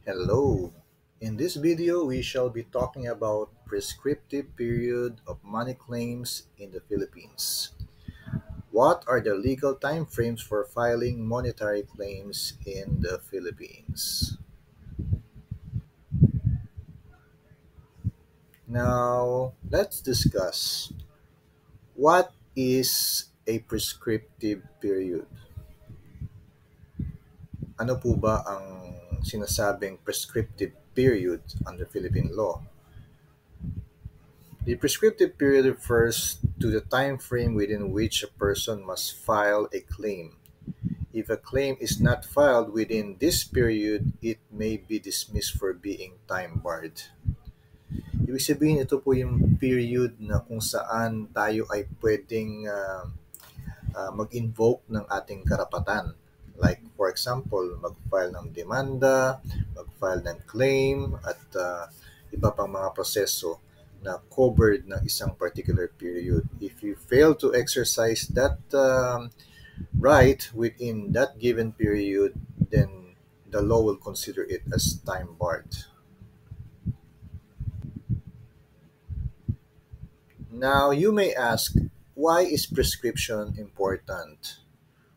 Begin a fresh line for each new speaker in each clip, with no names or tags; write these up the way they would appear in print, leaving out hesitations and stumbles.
Hello. In this video, we shall be talking about prescriptive period of money claims in the Philippines. What are the legal timeframes for filing monetary claims in the Philippines? Now, let's discuss what is a prescriptive period. Ano po ba ang sinasabing prescriptive period under Philippine law? The prescriptive period refers to the time frame within which a person must file a claim. If a claim is not filed within this period, it may be dismissed for being time barred. Ibig sabihin, ito po yung period na kung saan tayo ay pwedeng mag-invoke ng ating karapatan. Like for example, mag-file ng demanda, mag-file ng claim, at iba pang mga proseso na covered ng isang particular period. If you fail to exercise that right within that given period, then the law will consider it as time barred. Now, you may ask, why is prescription important?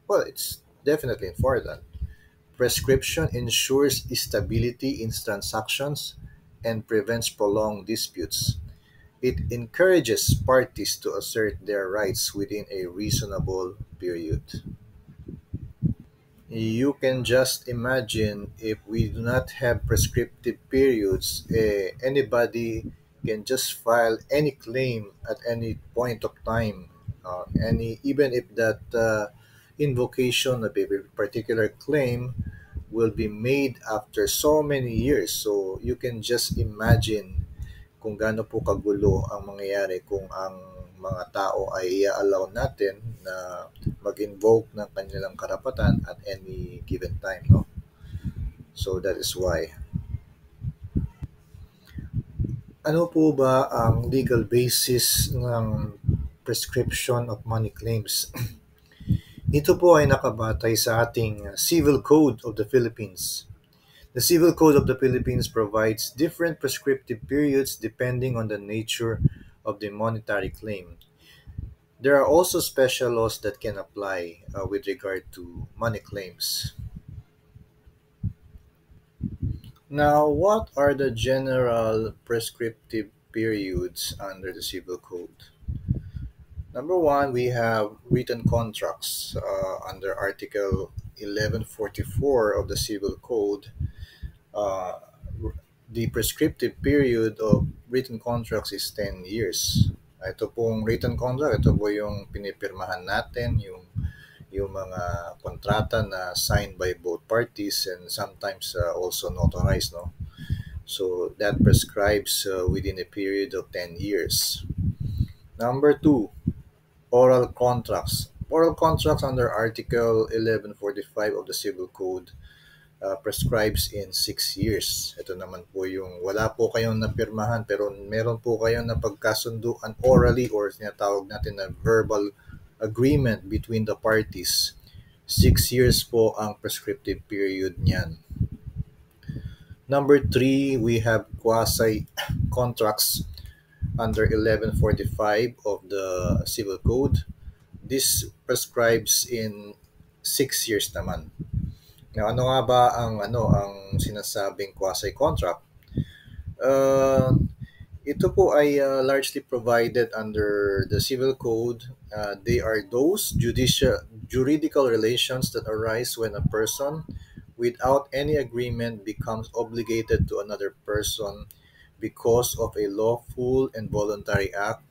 Well, it's definitely important. Prescription ensures stability in transactions and prevents prolonged disputes. It encourages parties to assert their rights within a reasonable period. You can just imagine if we do not have prescriptive periods, anybody can just file any claim at any point of time. Any even if that invocation of a particular claim will be made after so many years. So you can just imagine kung gaano po kagulo ang mangyayari kung ang mga tao ay i-allow natin na mag-invoke ng kanilang karapatan at any given time, no? So that is why. Ano po ba ang legal basis ng prescription of money claims? Ito po ay nakabatay sa ating Civil Code of the Philippines. The Civil Code of the Philippines provides different prescriptive periods depending on the nature of the monetary claim. There are also special laws that can apply with regard to money claims. Now, what are the general prescriptive periods under the Civil Code? Number one, we have written contracts under Article 1144 of the Civil Code. Uh, the prescriptive period of written contracts is 10 years. Ito pong written contract, ito po yung pinipirmahan natin, yung mga kontrata na signed by both parties and sometimes also notarized, no? So that prescribes within a period of 10 years. Number two, oral contracts. Oral contracts under Article 1145 of the Civil Code prescribes in 6 years. Ito naman po yung wala po kayong napirmahan pero meron po kayong napagkasunduan orally or tinatawag natin na verbal agreement between the parties. 6 years po ang prescriptive period niyan. Number three, we have quasi contracts under 1145 of the Civil Code. This prescribes in 6 years naman. Now, ano nga ba ang sinasabing quasi contract? Uh, ito po ay largely provided under the Civil Code. They are those juridical relations that arise when a person, without any agreement, becomes obligated to another person because of a lawful and voluntary act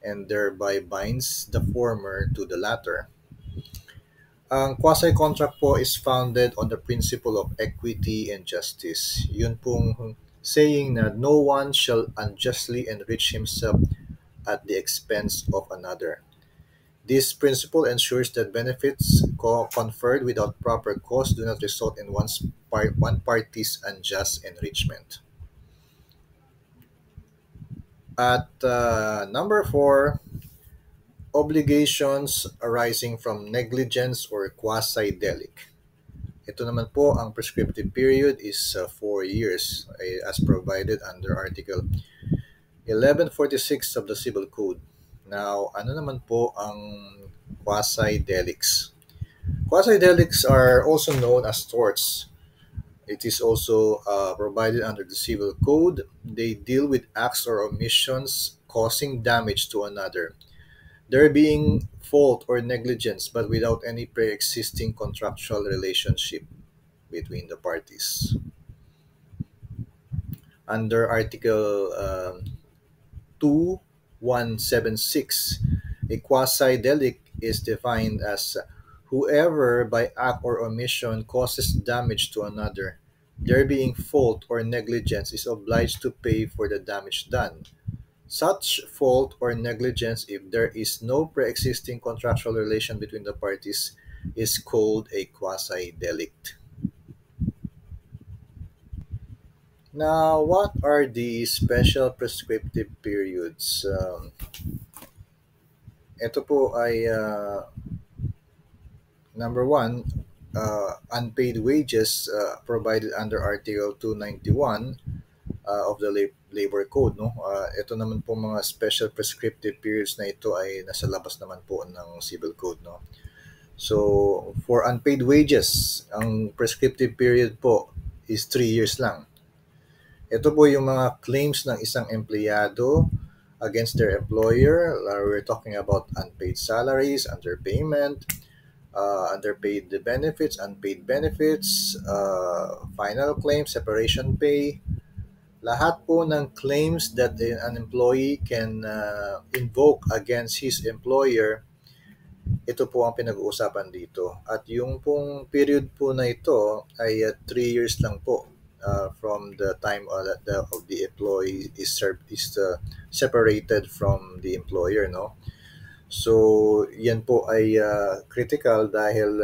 and thereby binds the former to the latter. Ang quasi-contract po is founded on the principle of equity and justice. Yun pong saying na no one shall unjustly enrich himself at the expense of another. This principle ensures that benefits conferred without proper cause do not result in one party's unjust enrichment. At number four, obligations arising from negligence or quasi-delict. Ito naman po, ang prescriptive period is 4 years as provided under Article 1146 of the Civil Code. Now, ano naman po ang quasi-delicts? Quasi-delicts are also known as torts. It is also provided under the Civil Code. They deal with acts or omissions causing damage to another. There being fault or negligence, but without any pre existing contractual relationship between the parties. Under Article 2176, a quasi delict is defined as whoever by act or omission causes damage to another. There being fault or negligence is obliged to pay for the damage done. Such fault or negligence, if there is no pre existing contractual relation between the parties, is called a quasi delict. Now, what are the special prescriptive periods? Ito po ay number one, unpaid wages provided under Article 291 of the Labor Code. No? Ito naman po mga special prescriptive periods na ito ay nasa labas naman po ng Civil Code. No? So, for unpaid wages, ang prescriptive period po is 3 years lang. Ito po yung mga claims ng isang empleyado against their employer. We're talking about unpaid salaries, underpayment, underpaid benefits, unpaid benefits, final claim, separation pay. Lahat po ng claims that an employee can invoke against his employer, ito po ang pinag-uusapan dito. At yung pong period po na ito ay 3 years lang po from the time that of the employee is separated from the employer, no? So, yan po ay critical dahil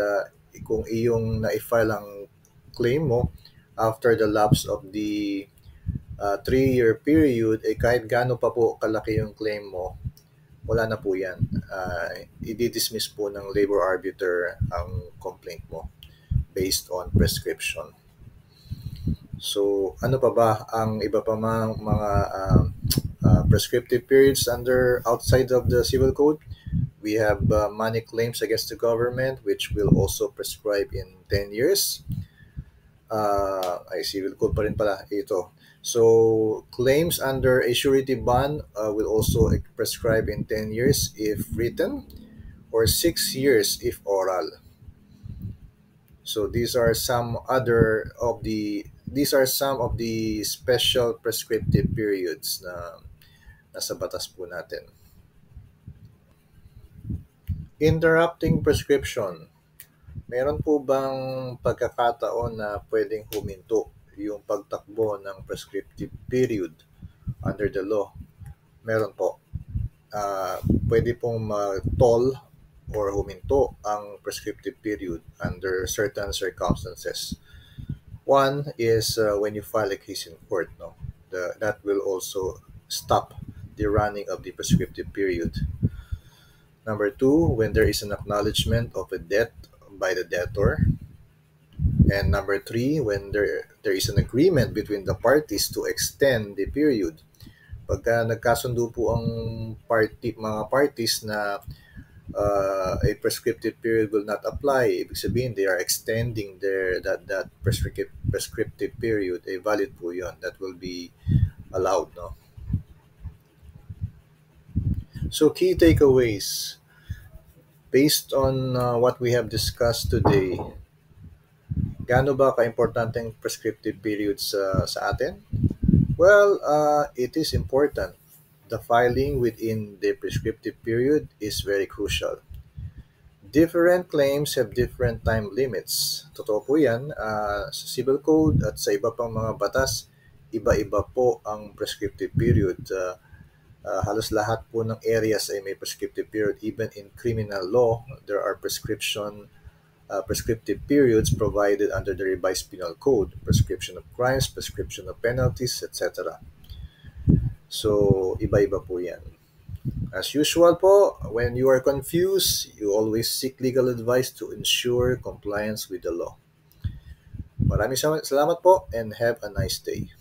kung iyong na-file ang claim mo after the lapse of the 3-year period, kahit gaano pa po kalaki yung claim mo, wala na po yan. I-dismiss po ng labor arbiter ang complaint mo based on prescription. So, ano pa ba ang iba pa mga prescriptive periods outside of the Civil Code? We have money claims against the government, which will also prescribe in 10 years. Ay, Civil Code pa rin pala ito. So, claims under a surety bond will also prescribe in 10 years if written or 6 years if oral. So, these are some of the special prescriptive periods na nasa batas po natin. Interrupting prescription. Meron po bang pagkakataon na pwedeng huminto yung pagtakbo ng prescriptive period under the law? Meron po. Pwede pong mag-toll or huminto ang prescriptive period under certain circumstances. One is when you file a case in court, no? That will also stop the running of the prescriptive period. Number two, when there is an acknowledgement of a debt by the debtor. And number three, when there is an agreement between the parties to extend the period. Pagka nagkasundo po ang mga parties na a prescriptive period will not apply, ibig sabihin they are extending that prescriptive period, valid po yun. That will be allowed, no? So, key takeaways. Based on what we have discussed today, gaano ba ka-importante ang prescriptive periods sa atin? Well, it is important. The filing within the prescriptive period is very crucial. Different claims have different time limits. Totoo po yan. Sa Civil Code at sa iba pang mga batas, iba-iba po ang prescriptive period. Halos lahat po ng areas ay may prescriptive period. Even in criminal law, there are prescriptive periods provided under the revised penal code, prescription of crimes, prescription of penalties, etc. So, iba-iba po yan. As usual po, when you are confused, you always seek legal advice to ensure compliance with the law. Maraming salamat po and have a nice day.